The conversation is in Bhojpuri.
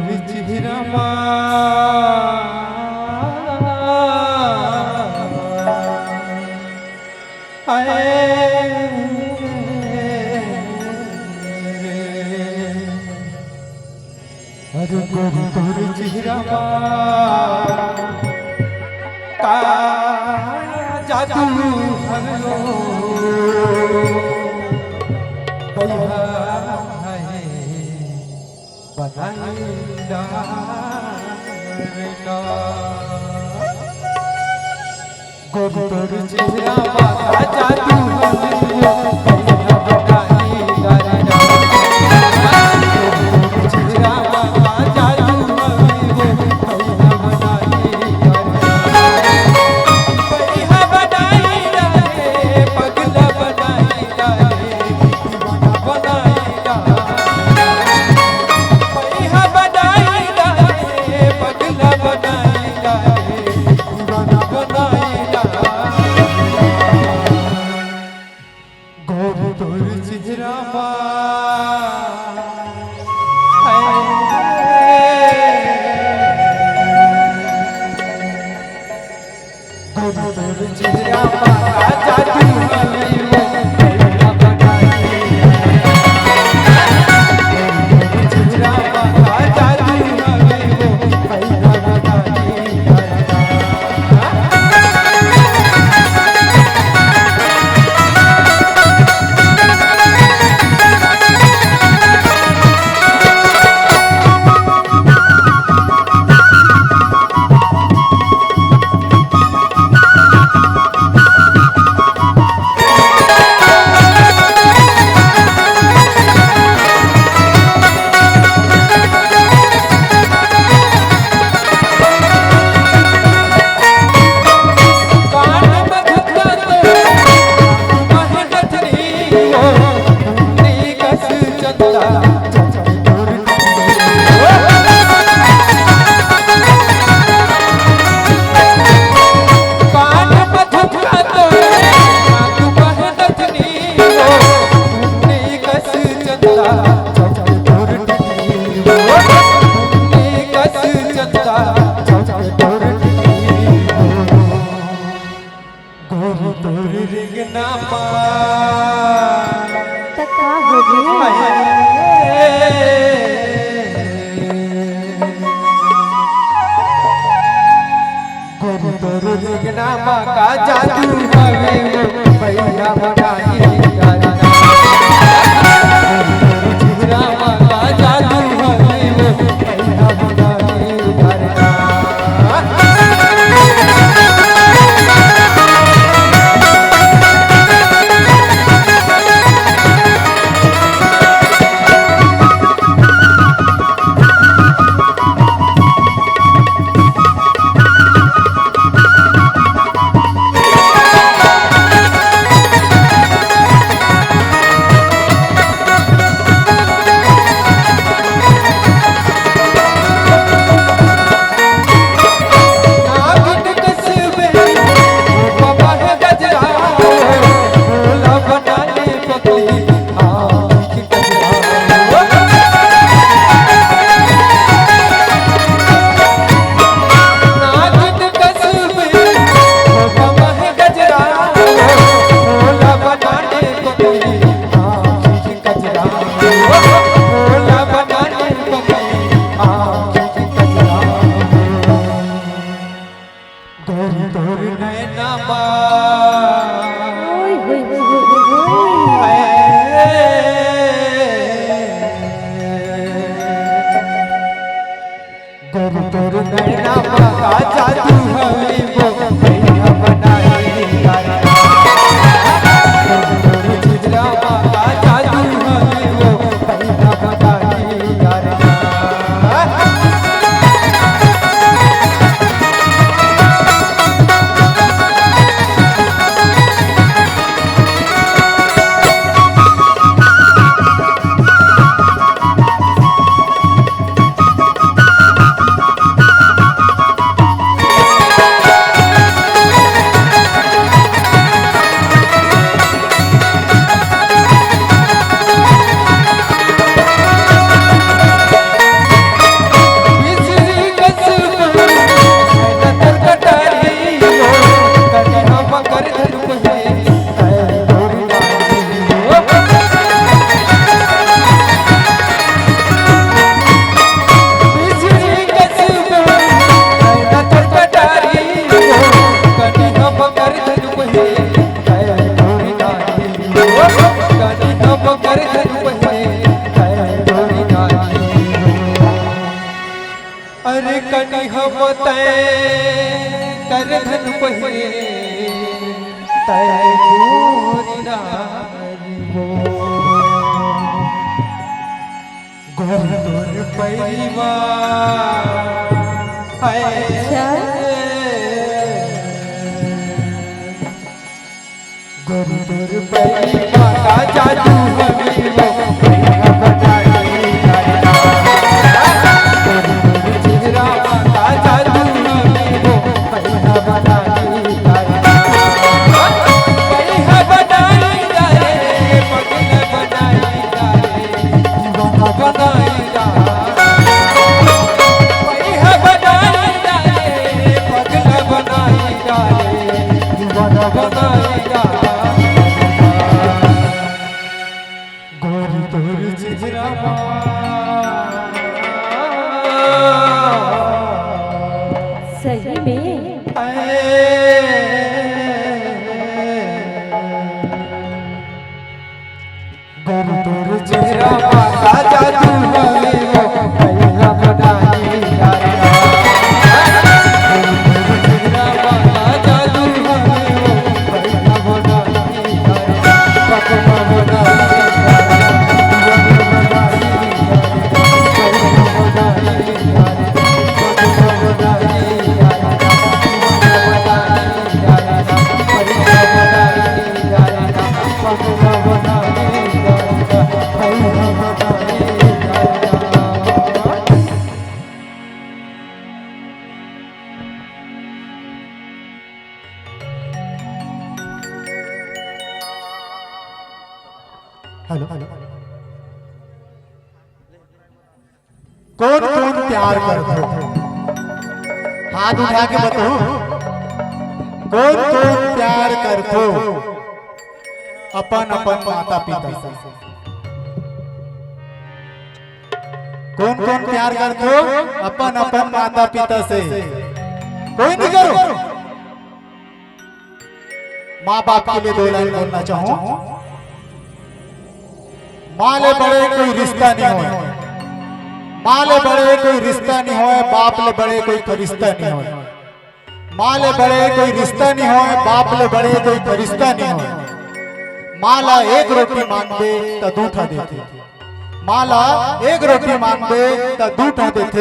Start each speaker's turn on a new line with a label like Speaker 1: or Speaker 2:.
Speaker 1: चेहरा अरे गोरी तोर चेहरा का जादू हलो बया है बनाईदा गोरी तोर चेहरा का जादू हलो का जादू भैया बनाई अरे कनी हम तय कर धन पहिए तय गोरी नारी हो गोर तोर परिवार गोर तोर परिवार का जादू हमें वो भैया बनाई चेहरा का जादू हमें वो भैया बनाई भैया बनाई रे पगल बनाई रे दीवाना बनाई भैया बनाई रे पगल बनाई रे दीवाना बनाई गोरी तोर चेहरा
Speaker 2: सही में
Speaker 1: गोरी तोर चेहरा का जादू हमें वो भैया बनाई चेहरा का जादू हमें वो भैया बनाई पकमा बनाई हेलो
Speaker 3: कौन कौन प्यार करते हो? हाथ उठा के बताओ कौन कौन प्यार करते हो अपन अपन माता पिता से? कौन कौन प्यार करते हो अपन अपन माता पिता से? कोई नहीं करो। माँ बाप के लिए दो लाइन बोलना चाहूं। माँ ले बड़े कोई रिश्ता नहीं हो, माँ ले बड़े कोई रिश्ता नहीं हो, बाप ले बड़े कोई फरिश्ता नहीं हो। माँ ले बड़े कोई रिश्ता नहीं हो, बाप ले बड़े कोई फरिश्ता नहीं हो। माला एक रोटी मांग दे तो दूठा देते, माला एक रोटी मांग दे तो दूठा देते।